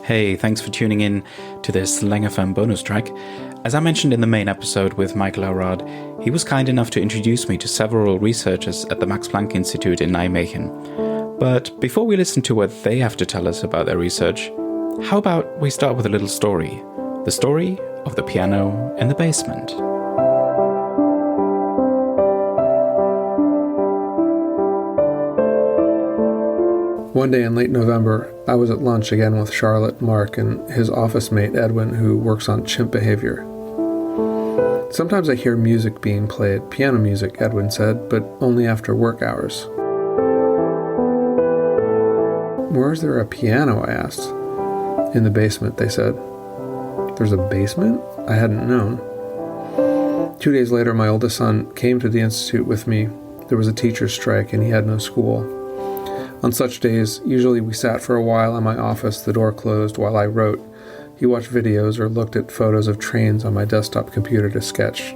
Hey, thanks for tuning in to this LangFM bonus track. As I mentioned in the main episode with Michael Erard, he was kind enough to introduce me to several researchers at the Max Planck Institute in Nijmegen. But before we listen to what they have to tell us about their research, how about we start with a little story? The story of the piano in the basement. One day in late November, I was at lunch again with Charlotte, Mark, and his office mate Edwin, who works on chimp behavior. Sometimes I hear music being played, piano music, Edwin said, but only after work hours. Where is there a piano? I asked. In the basement, they said. There's a basement? I hadn't known. 2 days later, my oldest son came to the institute with me. There was a teacher's strike and he had no school. On such days, usually we sat for a while in my office, the door closed, while I wrote. He watched videos or looked at photos of trains on my desktop computer to sketch.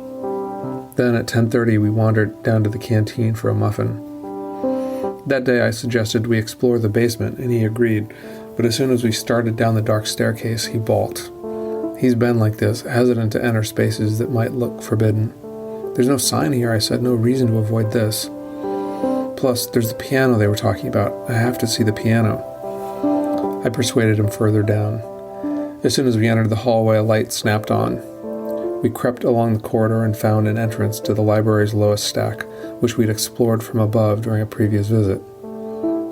Then at 10:30 we wandered down to the canteen for a muffin. That day I suggested we explore the basement, and he agreed, but as soon as we started down the dark staircase, he balked. He's been like this, hesitant to enter spaces that might look forbidden. There's no sign here, I said, no reason to avoid this. Plus, there's the piano they were talking about. I have to see the piano. I persuaded him further down. As soon as we entered the hallway, a light snapped on. We crept along the corridor and found an entrance to the library's lowest stack, which we'd explored from above during a previous visit.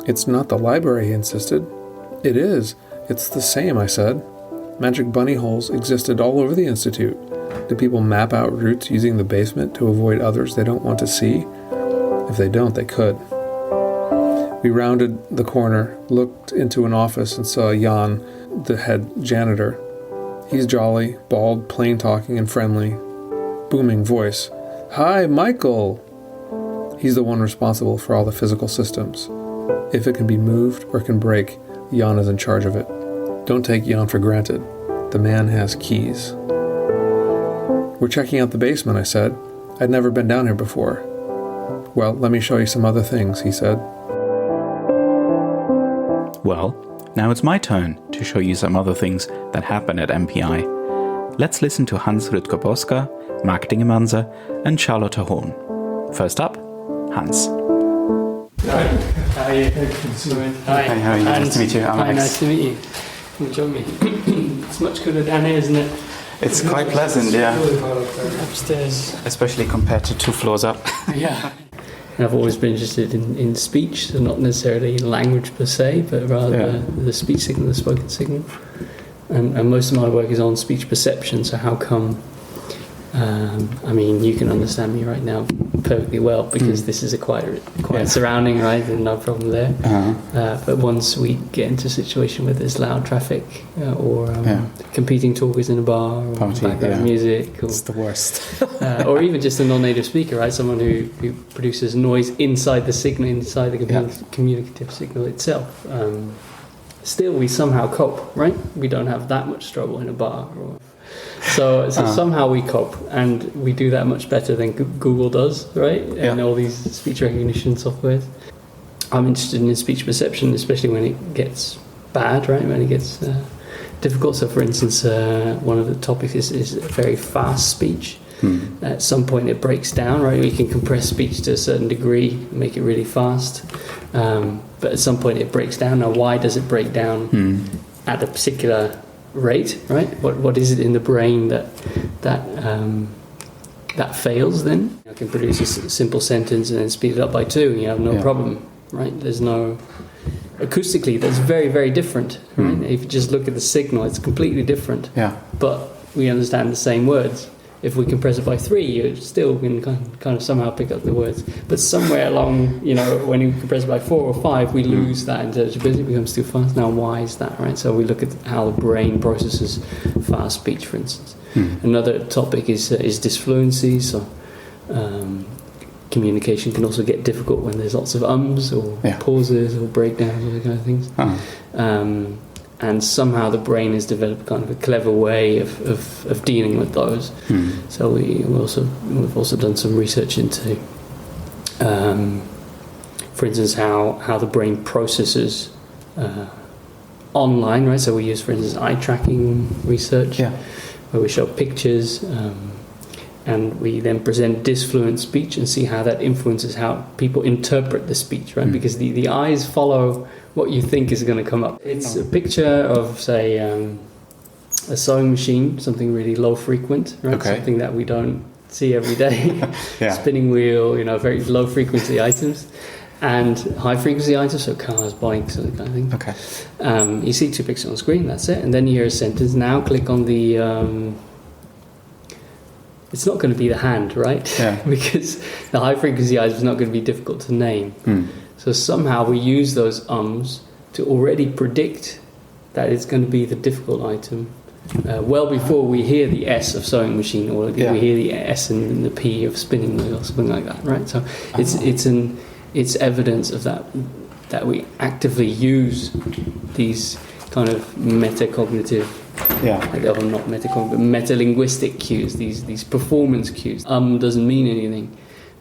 It's not the library, he insisted. It is. It's the same, I said. Magic bunny holes existed all over the institute. Do people map out routes using the basement to avoid others they don't want to see? If they don't, they could. We rounded the corner, looked into an office, and saw Jan, the head janitor. He's jolly, bald, plain-talking, and friendly. Booming voice. Hi, Michael! He's the one responsible for all the physical systems. If it can be moved or can break, Jan is in charge of it. Don't take Jan for granted. The man has keys. We're checking out the basement, I said. I'd never been down here before. Well, let me show you some other things, he said. Well, now it's my turn to show you some other things that happen at MPI. Let's listen to Hans Rüdger-Boska, Mark Dingemanse, and Charlotte Hohn. First up, Hans. Hi. How are you? Hi, how are you? Nice to meet you. I'm Hi, Alex. nice to meet you. Come join me. It's much cooler down here, isn't it? It's quite pleasant, yeah. Upstairs. Especially compared to 2 floors up. Yeah. I've always been interested in speech, so not necessarily in language per se, but rather the speech signal, the spoken signal. And most of my work is on speech perception, so how come... you can understand me right now perfectly well because this is a quiet surrounding, right? There's no problem there. But once we get into a situation where there's loud traffic or competing talkers in a bar or background music, or, it's the worst. or even just a non-native speaker, right? Someone who produces noise inside the signal, inside the communicative signal itself. Still, we somehow cope, right? We don't have that much trouble in a bar or... So somehow we cope, and we do that much better than Google does, right? And all these speech recognition softwares. I'm interested in speech perception, especially when it gets bad, right? When it gets difficult. So, for instance, one of the topics is very fast speech. At some point it breaks down, right? We can compress speech to a certain degree, make it really fast. But at some point it breaks down. Now, why does it break down at a particular rate, right? What is it in the brain that fails then? I can produce a simple sentence and then speed it up by 2 and you have no problem, right? There's no... Acoustically, that's very, very different, right? If you just look at the signal, it's completely different. But we understand the same words. If we compress it by 3, you still can kind of somehow pick up the words. But somewhere along, when you compress it by 4 or 5, we lose that intelligibility. It becomes too fast. Now, why is that, right? So we look at how the brain processes fast speech, for instance. Another topic is disfluency. So communication can also get difficult when there's lots of ums or pauses or breakdowns, all those kind of things. And somehow the brain has developed kind of a clever way of dealing with those. So we've also done some research into, for instance, how the brain processes online, right? So we use, for instance, eye tracking research, where we show pictures, and we then present disfluent speech and see how that influences how people interpret the speech, right? Because the eyes follow what you think is going to come up. It's a picture of, say, a sewing machine, something really low frequent, right? Something that we don't see every day. Spinning wheel, very low frequency items. And high frequency items, so cars, bikes, that kind of thing. You see two pictures on the screen, that's it. And then you hear a sentence. Now click on the... it's not going to be the hand, right? Because the high frequency item is not going to be difficult to name. So somehow we use those ums to already predict that it's going to be the difficult item well before we hear the S of sewing machine, or we hear the S and the P of spinning wheel, or something like that, right? So it's evidence of that we actively use these kind of metacognitive, not metacognitive, but metalinguistic cues, these performance cues. Doesn't mean anything,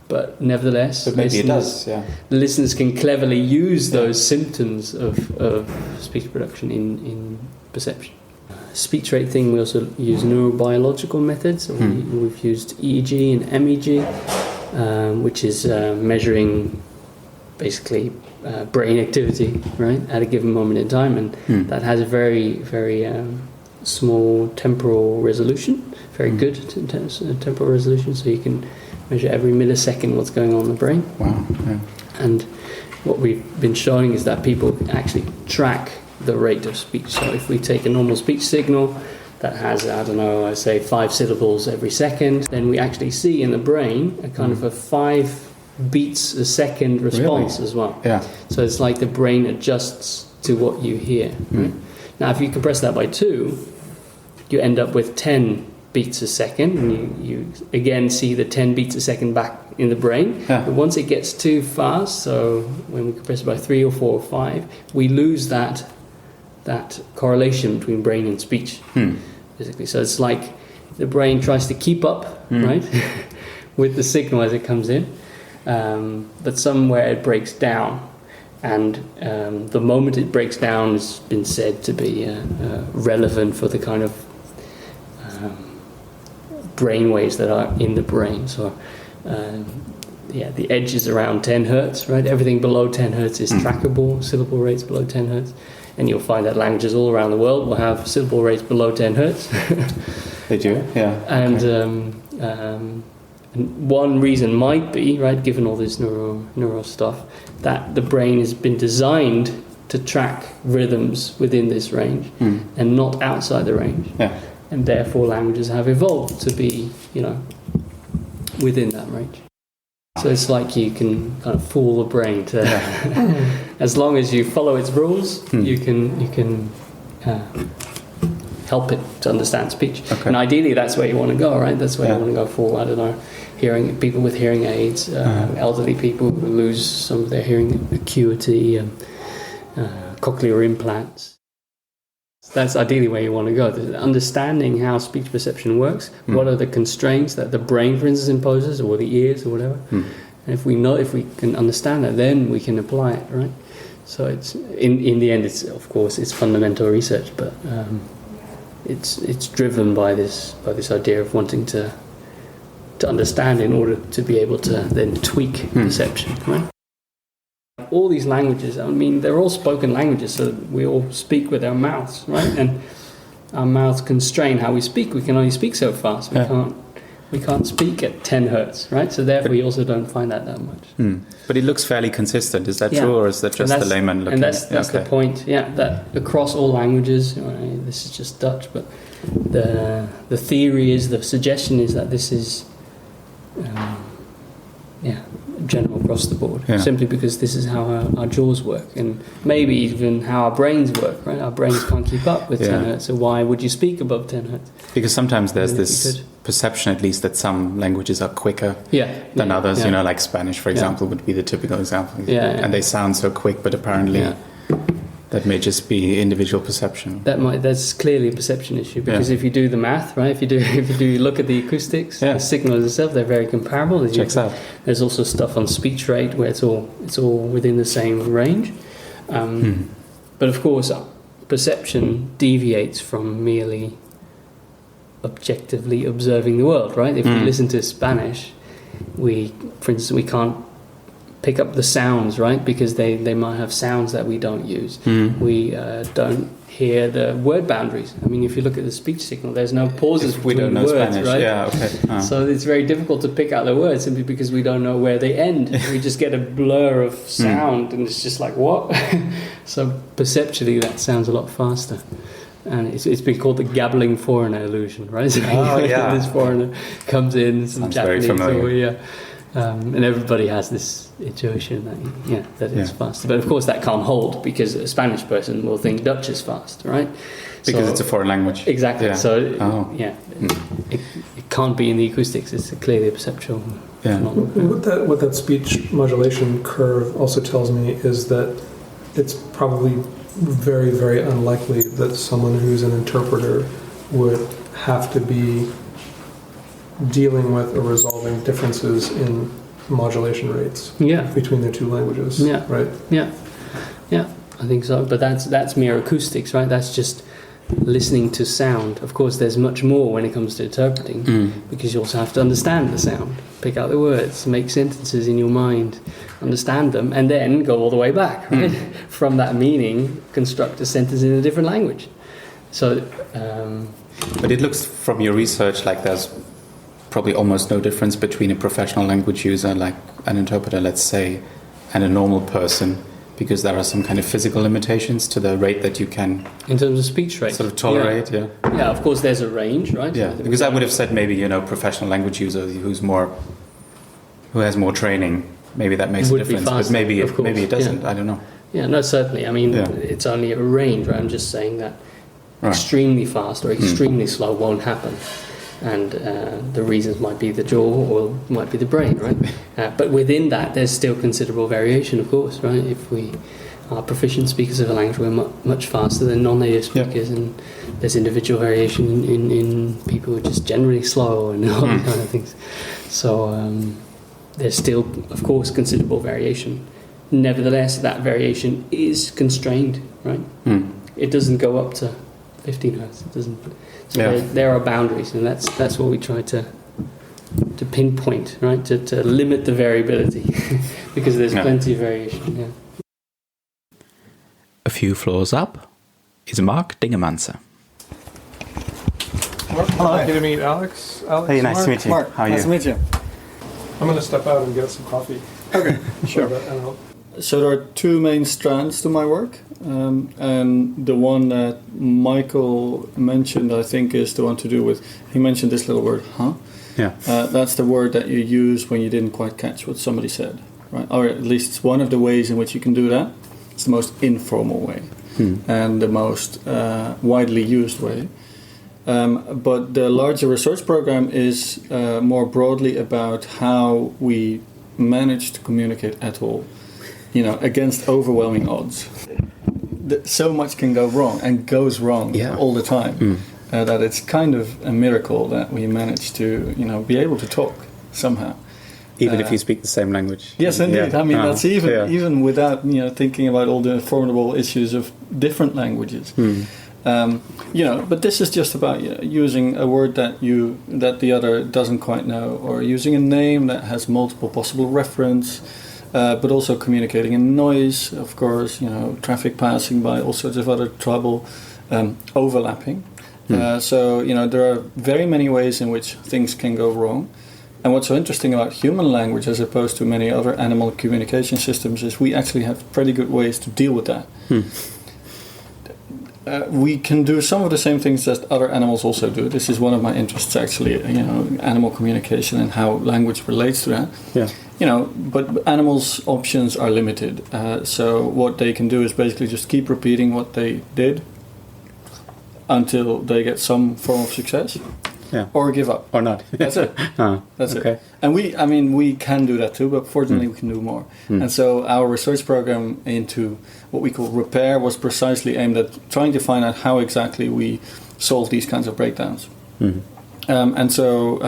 but nevertheless, but maybe it does. Listeners can cleverly use those symptoms of speech production in perception. Speech rate thing, we also use neurobiological methods. We've used EEG and MEG, which is measuring basically brain activity, right, at a given moment in time, and that has a very, very small temporal resolution, very good temporal resolution, so you can measure every millisecond what's going on in the brain. And what we've been showing is that people actually track the rate of speech. So if we take a normal speech signal that has, I say 5 syllables every second, then we actually see in the brain a kind of a 5 beats a second response as well. So it's like the brain adjusts to what you hear. Right? Now if you compress that by 2, you end up with 10 beats a second, and you again see the 10 beats a second back in the brain. But once it gets too fast, so when we compress it by 3 or 4 or 5, we lose that correlation between brain and speech, basically. So it's like the brain tries to keep up, right, with the signal as it comes in, but somewhere it breaks down, and the moment it breaks down has been said to be relevant for the kind of brain waves that are in the brain. So the edge is around 10 hertz, right? Everything below 10 hertz is trackable, syllable rates below 10 hertz. And you'll find that languages all around the world will have syllable rates below 10 hertz. They do, And one reason might be, right, given all this neuro stuff, that the brain has been designed to track rhythms within this range and not outside the range. And therefore languages have evolved to be, within that range. So it's like you can kind of fool the brain to, as long as you follow its rules, you can help it to understand speech. And ideally, that's where you want to go, right? That's where you want to go for, people with hearing aids, elderly people who lose some of their hearing acuity, cochlear implants. That's ideally where you want to go. Understanding how speech perception works, what are the constraints that the brain, for instance, imposes, or the ears, or whatever. And if we can understand that, then we can apply it, right? So it's in the end, it's fundamental research, but it's driven by this idea of wanting to understand in order to be able to then tweak perception, right? All these languages, they're all spoken languages, so we all speak with our mouths, right? And our mouths constrain how we speak. We can only speak so fast. We can't speak at 10 hertz, right? So therefore, we also don't find that much. But it looks fairly consistent. Is that true, or is that just the layman looking? And that's the point. That across all languages, this is just Dutch, but the theory is, the suggestion is that this is general across the board, simply because this is how our jaws work, and maybe even how our brains work, right? Our brains can't keep up with 10 hertz, so why would you speak above 10 hertz? Because sometimes there's this perception, at least, that some languages are quicker than others, like Spanish, for example, would be the typical example. And they sound so quick, but apparently that may just be individual perception. That's clearly a perception issue, because if you do the math, right? If you look at the acoustics, the signals itself, they're very comparable. Checks out. There's also stuff on speech rate where it's all within the same range. But of course, perception deviates from merely objectively observing the world, right? If we listen to Spanish, for instance, we can't pick up the sounds, right? Because they might have sounds that we don't use. We don't hear the word boundaries. I mean, if you look at the speech signal, there's no pauses If we between don't know words, Spanish, right? yeah, okay. So it's very difficult to pick out the words simply because we don't know where they end. We just get a blur of sound, and it's just like, what? So perceptually, that sounds a lot faster. And it's been called the gabbling foreigner illusion, right? So this foreigner comes in, some Japanese, and everybody has this intuition that it's faster. But of course, that can't hold because a Spanish person will think Dutch is fast, right? Because it's a foreign language. Exactly. So it can't be in the acoustics. It's clearly a perceptual phenomenon. What that speech modulation curve also tells me is that it's probably very, very unlikely that someone who's an interpreter would have to be dealing with or resolving differences in modulation rates between their two languages. Right? Yeah, I think so. But that's mere acoustics, right? That's just listening to sound. Of course, there's much more when it comes to interpreting because you also have to understand the sound, pick out the words, make sentences in your mind, understand them, and then go all the way back, right? From that meaning, construct a sentence in a different language. So, but it looks from your research like there's probably almost no difference between a professional language user, like an interpreter, let's say, and a normal person, because there are some kind of physical limitations to the rate that you can... In terms of speech rate. Sort of tolerate, Yeah, of course there's a range, right? Yeah, because I would have said maybe, professional language user who has more training, maybe that makes a difference, faster, but maybe it doesn't, I don't know. Yeah, no, certainly. I mean, it's only a range, right? I'm just saying that extremely fast or extremely slow won't happen. And the reasons might be the jaw or might be the brain, right? But within that, there's still considerable variation, of course, right? If we are proficient speakers of a language, we're much faster than non-native speakers, and there's individual variation in people who are just generally slow and all these kind of things. So there's still, of course, considerable variation. Nevertheless, that variation is constrained, right? It doesn't go up to 15 hertz. It doesn't. So there are boundaries, and that's what we try to pinpoint, right? To limit the variability, because there's plenty of variation. Yeah. A few floors up is Mark Dingemanse. Hello. Happy to meet Alex. Hey, nice to meet you. Mark, how are you? Nice to meet you. I'm going to step out and get some coffee. Okay, sure. So there are two main strands to my work. And the one that Michael mentioned, I think, is the one to do with, he mentioned this little word, huh? Yeah. That's the word that you use when you didn't quite catch what somebody said, right? Or at least it's one of the ways in which you can do that. It's the most informal way and the most widely used way. But the larger research program is more broadly about how we manage to communicate at all, against overwhelming odds. So much can go wrong and goes wrong all the time that it's kind of a miracle that we manage to be able to talk somehow, even if you speak the same language. Yes, indeed. I mean, that's even without thinking about all the formidable issues of different languages. But this is just about using a word that the other doesn't quite know, or using a name that has multiple possible reference. But also communicating in noise, of course, traffic passing by, all sorts of other trouble, overlapping. So, there are very many ways in which things can go wrong. And what's so interesting about human language as opposed to many other animal communication systems is we actually have pretty good ways to deal with that. We can do some of the same things that other animals also do. This is one of my interests, actually, animal communication and how language relates to that. Yeah. But animals' options are limited. So what they can do is basically just keep repeating what they did until they get some form of success, or give up, or not. That's it. That's it. And we can do that too, but fortunately we can do more. And so our research program into what we call repair was precisely aimed at trying to find out how exactly we solve these kinds of breakdowns. And so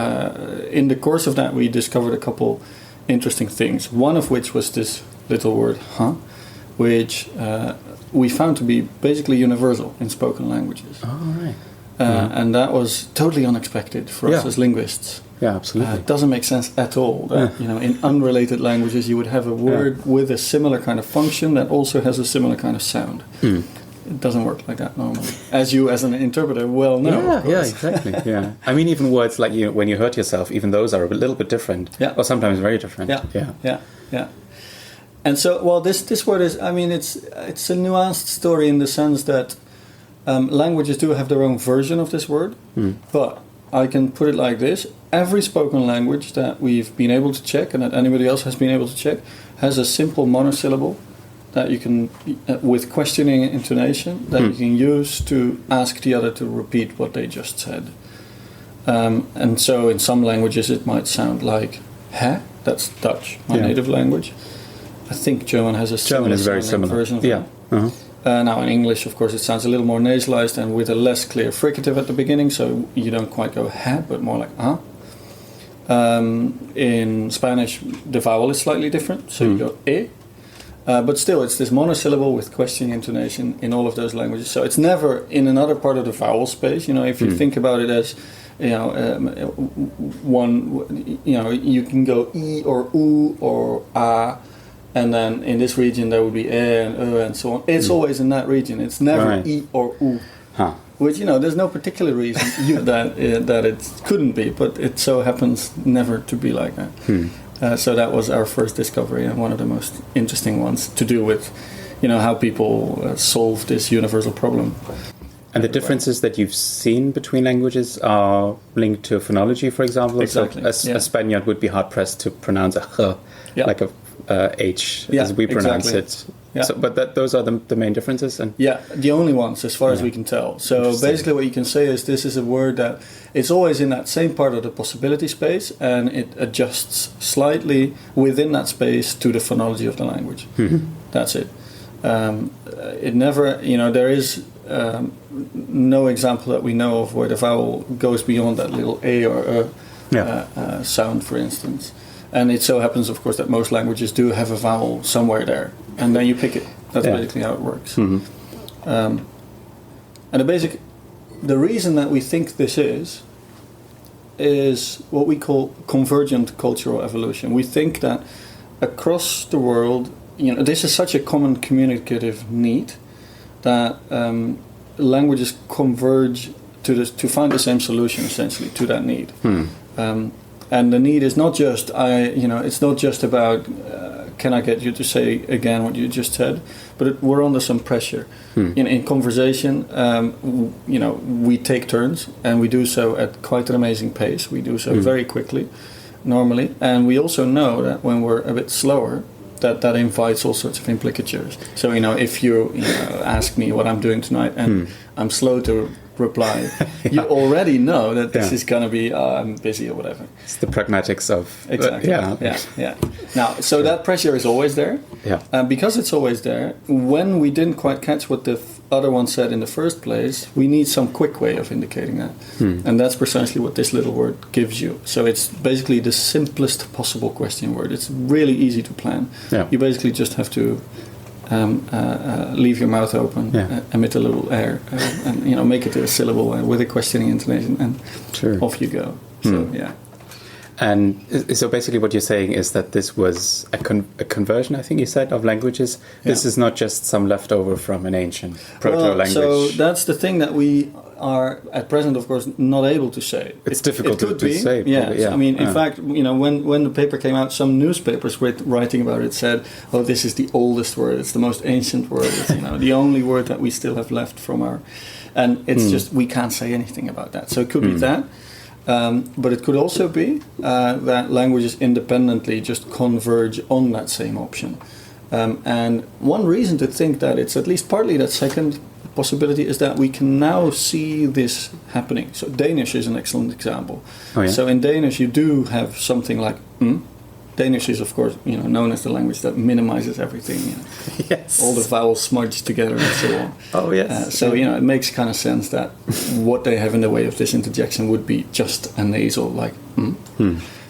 in the course of that, we discovered a couple interesting things. One of which was this little word, huh, which we found to be basically universal in spoken languages. Oh, right. And that was totally unexpected for us as linguists. Yeah, absolutely. It doesn't make sense at all that, in unrelated languages you would have a word with a similar kind of function that also has a similar kind of sound. It doesn't work like that normally, as you as an interpreter well know. Yeah, exactly. Yeah, I mean, even words like when you hurt yourself, even those are a little bit different, or sometimes very different. Yeah. And so, well, this word is, I mean, it's a nuanced story in the sense that languages do have their own version of this word, but I can put it like this: every spoken language that we've been able to check, and that anybody else has been able to check, has a simple monosyllable that you can, with questioning intonation, that you can use to ask the other to repeat what they just said. And so in some languages it might sound like "hè." That's Dutch, my native language. I think German has a German is very similar version of that. Now in English, of course, it sounds a little more nasalized and with a less clear fricative at the beginning, so you don't quite go "hè," but more like "ah." In Spanish, the vowel is slightly different, so you go "e." But still, it's this monosyllable with questioning intonation in all of those languages. So it's never in another part of the vowel space. If you think about it as, you can go e or u or a, and then in this region there would be e and and so on. It's always in that region. It's never e or u. Which, there's no particular reason that it couldn't be, but it so happens never to be like that. So that was our first discovery, and one of the most interesting ones to do with, how people solve this universal problem. And the differences that you've seen between languages are linked to phonology, for example. Exactly. So a Spaniard would be hard pressed to pronounce a h like a h as we pronounce it. Yeah. So, but those are the main differences, and the only ones as far as we can tell. So basically, what you can say is this is a word that it's always in that same part of the possibility space, and it adjusts slightly within that space to the phonology of the language. That's it. It never, there is no example that we know of where the vowel goes beyond that little a or sound, for instance. And it so happens, of course, that most languages do have a vowel somewhere there, and then you pick it. That's basically how it works. And the reason that we think this is what we call convergent cultural evolution. We think that across the world, this is such a common communicative need that languages converge to find the same solution, essentially, to that need. And the need is not just it's not just about can I get you to say again what you just said, but we're under some pressure. In conversation, we take turns, and we do so at quite an amazing pace. We do so very quickly, normally, and we also know that when we're a bit slower, that invites all sorts of implicatures. So if you ask me what I'm doing tonight, and I'm slow to reply, you already know that this is going to be I'm busy or whatever. It's the pragmatics of exactly. Now, so that pressure is always there. Because it's always there, when we didn't quite catch what the other one said in the first place, we need some quick way of indicating that, and that's precisely what this little word gives you. So it's basically the simplest possible question word. It's really easy to plan. You basically just have to leave your mouth open, emit a little air, and make it a syllable with a questioning intonation, and off you go. So And so basically what you're saying is that this was a conversion, I think you said, of languages. This is not just some leftover from an ancient proto-language. So that's the thing that we are at present, of course, not able to say. It's difficult to say. I mean, in fact, when the paper came out, some newspapers writing about it said, "Oh, this is the oldest word. It's the most ancient word. It's the only word that we still have left from our." And it's just we can't say anything about that. So it could be that. But it could also be that languages independently just converge on that same option. And one reason to think that it's at least partly that second possibility is that we can now see this happening. So Danish is an excellent example. So in Danish you do have something like Danish is, of course, known as the language that minimizes everything. Yes. All the vowels smudged together and so on. Oh, yes. So, it makes kind of sense that what they have in the way of this interjection would be just a nasal, like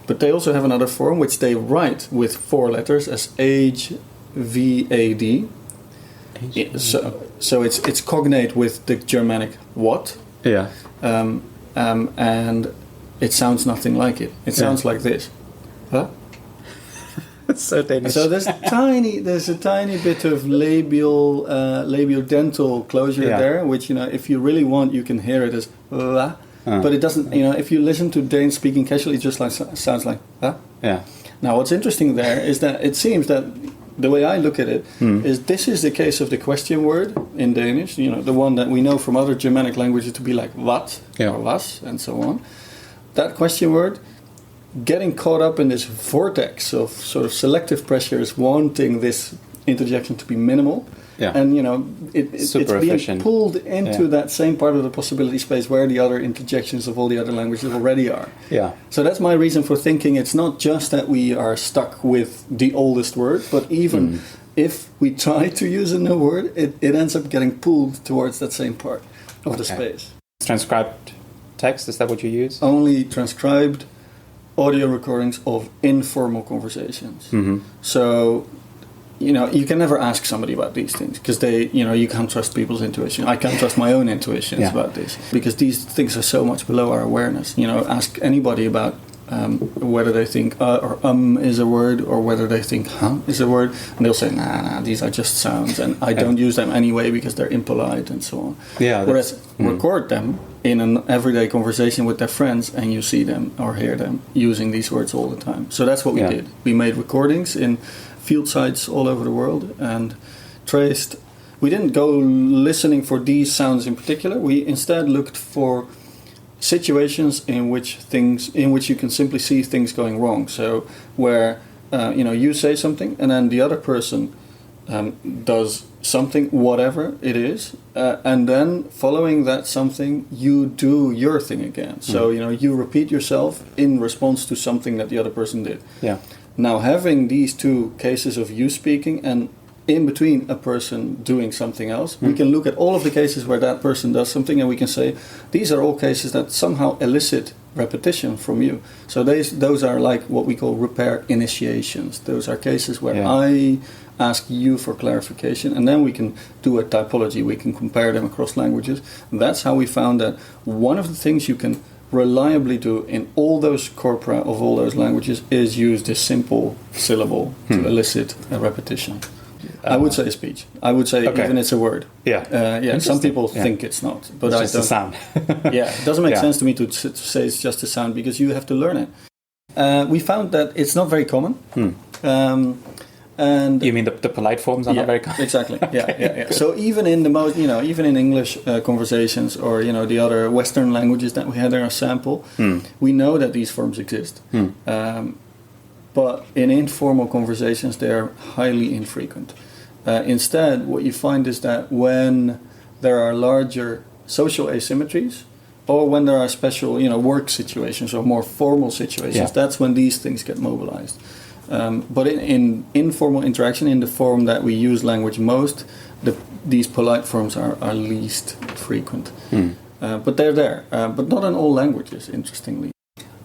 But they also have another form, which they write with 4 letters as HVAD. So it's cognate with the Germanic what. Yeah. And it sounds nothing like it. It sounds like this. Huh? So Danish. So there's a tiny bit of labial dental closure there, which if you really want, you can hear it as but it doesn't. If you listen to Danes speaking casually, it just sounds like Yeah. Now, what's interesting there is that it seems that the way I look at it is this is the case of the question word in Danish. The one that we know from other Germanic languages to be like what or was and so on. That question word, getting caught up in this vortex of sort of selective pressures, wanting this interjection to be minimal, and it's being pulled into that same part of the possibility space where the other interjections of all the other languages already are. Yeah. So that's my reason for thinking it's not just that we are stuck with the oldest word, but even if we try to use a new word, it ends up getting pulled towards that same part of the space. Transcribed text, is that what you use? Only transcribed audio recordings of informal conversations. So, you can never ask somebody about these things because you can't trust people's intuition. I can't trust my own intuitions about this because these things are so much below our awareness. Ask anybody about whether they think or is a word or whether they think is a word, and they'll say, nah, these are just sounds, and I don't use them anyway because they're impolite and so on. Yeah. Whereas record them in an everyday conversation with their friends, and you see them or hear them using these words all the time. So that's what we did. We made recordings in field sites all over the world and traced. We didn't go listening for these sounds in particular. We instead looked for situations in which you can simply see things going wrong. So where you say something and then the other person does something, whatever it is, and then following that something, you do your thing again. So you repeat yourself in response to something that the other person did. Yeah. Now, having these two cases of you speaking and in between a person doing something else, we can look at all of the cases where that person does something and we can say, these are all cases that somehow elicit repetition from you. So those are like what we call repair initiations. Those are cases where I ask you for clarification, and then we can do a typology. We can compare them across languages. And that's how we found that one of the things you can reliably do in all those corpora of all those languages is use this simple syllable to elicit a repetition. I would say speech. I would say even it's a word. Yeah. Some people think it's not, but it's just a sound. It doesn't make sense to me to say it's just a sound because you have to learn it. We found that it's not very common. And you mean the polite forms are not very common? Exactly. Yeah. So even in the most, even in English conversations or the other Western languages that we had in our sample, we know that these forms exist. But in informal conversations, they are highly infrequent. Instead, what you find is that when there are larger social asymmetries, or when there are special, work situations or more formal situations, that's when these things get mobilized. But in informal interaction, in the form that we use language most, these polite forms are least frequent. But they're there, but not in all languages, interestingly.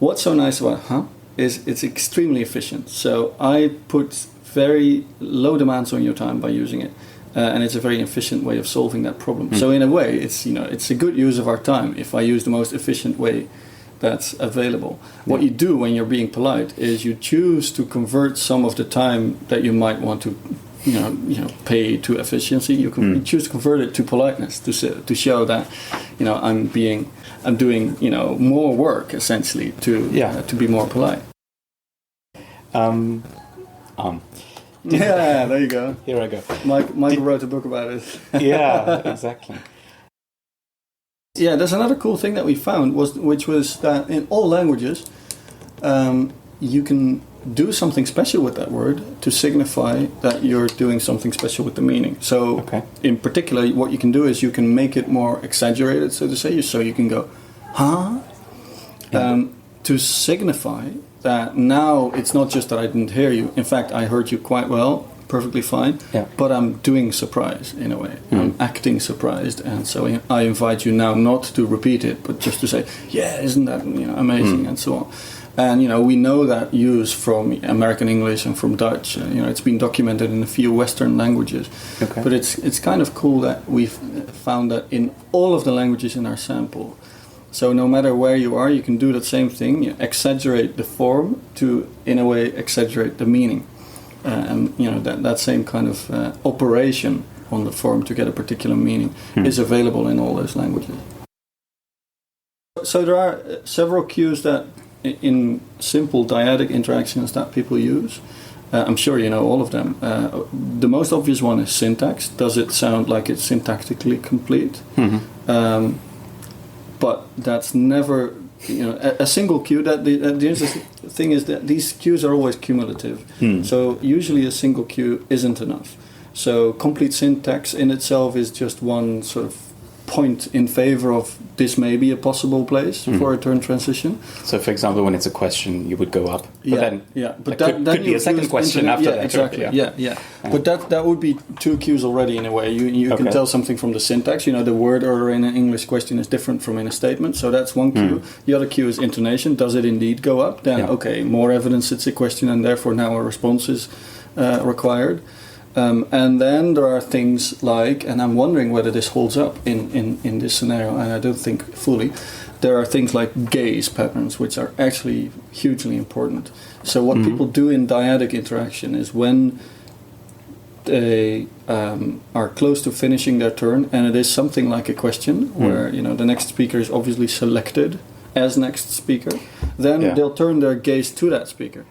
What's so nice about is it's extremely efficient. So I put very low demands on your time by using it. And it's a very efficient way of solving that problem. So in a way, it's a good use of our time if I use the most efficient way that's available. What you do when you're being polite is you choose to convert some of the time that you might want to pay to efficiency. You choose to convert it to politeness to show that I'm doing more work essentially to be more polite. Yeah, there you go. Here I go. Michael wrote a book about it. Yeah, exactly. Yeah, there's another cool thing that we found, which was that in all languages, you can do something special with that word to signify that you're doing something special with the meaning. So, in particular, what you can do is you can make it more exaggerated, so to say. So you can go, to signify that now it's not just that I didn't hear you. In fact, I heard you quite well, perfectly fine, but I'm doing surprise in a way. I'm acting surprised, and so I invite you now not to repeat it, but just to say, yeah, isn't that amazing, and so on. And we know that use from American English and from Dutch. It's been documented in a few Western languages. Okay. But it's kind of cool that we've found that in all of the languages in our sample. So no matter where you are, you can do that same thing. You exaggerate the form to, in a way, exaggerate the meaning. And that same kind of operation on the form to get a particular meaning is available in all those languages. So there are several cues that in simple dyadic interactions that people use. I'm sure you know all of them. The most obvious one is syntax. Does it sound like it's syntactically complete? Mm-hmm. But that's never, a single cue. The interesting thing is that these cues are always cumulative. So usually a single cue isn't enough. So complete syntax in itself is just one sort of point in favor of this may be a possible place for a turn transition. So, for example, when it's a question, you would go up. But then But that could be a second question after that. Exactly. Yeah. But that would be two cues already in a way. You can tell something from the syntax. The word order in an English question is different from in a statement. So that's one cue. The other cue is intonation. Does it indeed go up? Then more evidence it's a question, and therefore now a response is required. And then there are things like, and I'm wondering whether this holds up in this scenario, and I don't think fully, there are things like gaze patterns, which are actually hugely important. So what people do in dyadic interaction is when they are close to finishing their turn, and it is something like a question, where the next speaker is obviously selected as next speaker, then they'll turn their gaze to that speaker.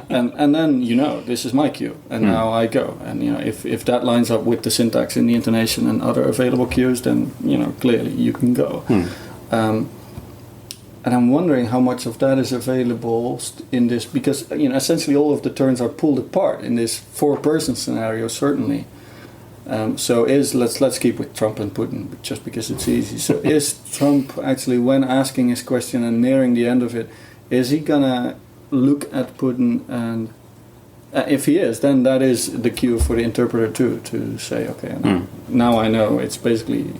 And then this is my cue, and now I go. And if that lines up with the syntax and the intonation and other available cues, then clearly you can go. And I'm wondering how much of that is available in this, because essentially all of the turns are pulled apart in this 4-person scenario, certainly. So let's keep with Trump and Putin, just because it's easy. So is Trump actually, when asking his question and nearing the end of it, is he gonna look at Putin, and if he is, then that is the cue for the interpreter too, to say, okay, now I know it's basically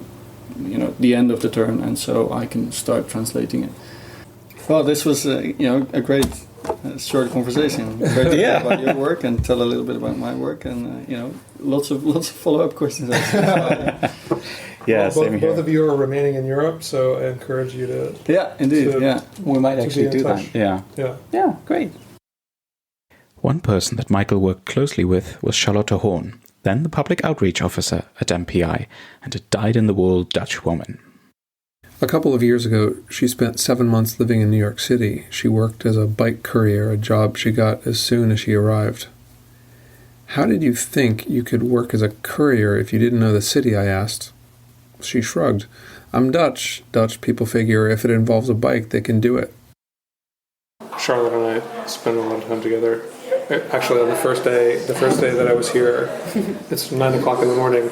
the end of the turn, and so I can start translating it. Well, this was a great short conversation. Great to hear about your work and tell a little bit about my work, and lots of follow-up questions. Both of you are remaining in Europe, so I encourage you to. Yeah, indeed. We might actually do that. Yeah, great. One person that Michael worked closely with was Charlotte Horn, then the public outreach officer at MPI, and a dyed-in-the-wool Dutch woman. A couple of years ago, she spent 7 months living in New York City. She worked as a bike courier, a job she got as soon as she arrived. How did you think you could work as a courier if you didn't know the city, I asked. She shrugged. I'm Dutch. Dutch people figure if it involves a bike, they can do it. Charlotte and I spent a lot of time together. Actually, on the first day that I was here, it's 9 o'clock in the morning.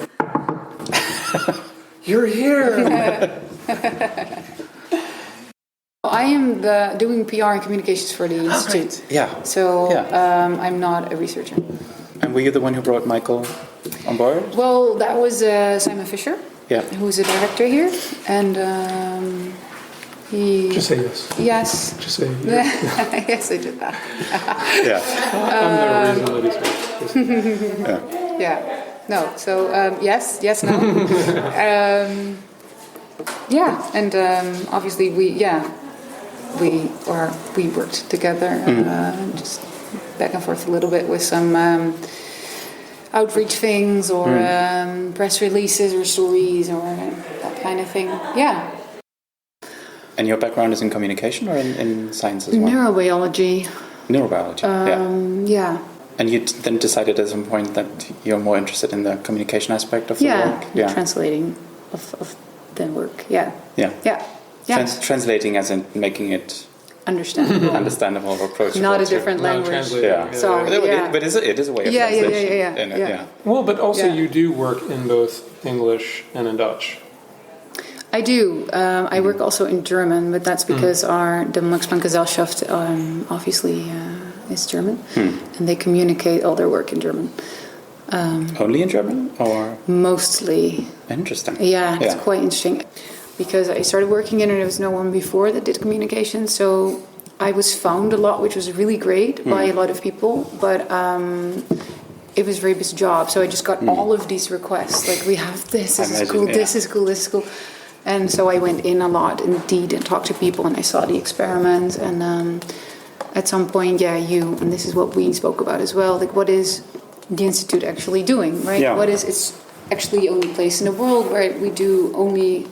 You're here! I am doing PR and communications for the Institute. So I'm not a researcher. And were you the one who brought Michael on board? Well, that was Simon Fisher, who's a director here, and he... Just say yes. Yes. Just say yes. Yes, I did that. I'm the reason that he's Yeah. No, so yes, no. And obviously we worked together, just back and forth a little bit with some outreach things or press releases or stories or that kind of thing. Yeah. And your background is in communication or in science as well? Neurobiology. Yeah. And you then decided at some point that you're more interested in the communication aspect of the work? Yeah, translating of the work. Yeah. Translating as in making it understandable or approachable. Not a different language. But it is a way of translation. Yeah. Well, but also you do work in both English and in Dutch. I do. I work also in German, but that's because the Max Planck Gesellschaft obviously is German, and they communicate all their work in German. Only in German, or mostly? Interesting. Yeah, it's quite interesting because I started working in it. There was no one before that did communication, so I was found a lot, which was really great by a lot of people, but it was a very busy job. So I just got all of these requests, like, we have this is cool, this is cool, this is cool. And so I went in a lot, indeed, and talked to people, and I saw the experiments. And at some point, and this is what we spoke about as well, like, what is the Institute actually doing, right? Yeah. It's actually the only place in the world where we do only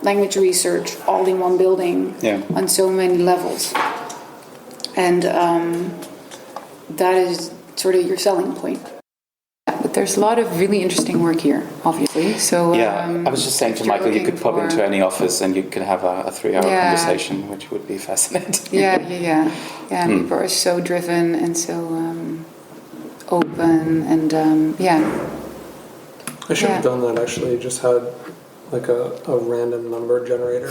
language research all in one building on so many levels. And that is sort of your selling point. But there's a lot of really interesting work here, obviously. So I was just saying to Michael, you could pop into any office and you could have a 3-hour conversation, which would be fascinating. People are so driven and so open, and I should have done that, actually. Just had like a random number generator.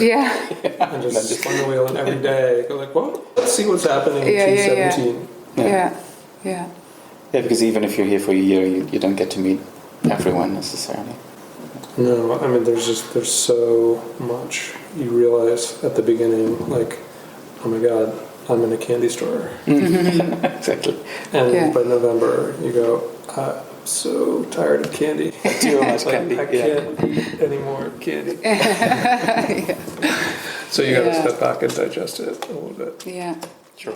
And just spun the wheel, and every day go like, well, let's see what's happening in 2017. Yeah, because even if you're here for a year, you don't get to meet everyone necessarily. No, I mean, there's so much you realize at the beginning, like, oh my God, I'm in a candy store. Exactly. And by November, you go, I'm so tired of candy. Too much candy. I can't eat any more candy. So you got to step back and digest it a little bit. Yeah. Sure.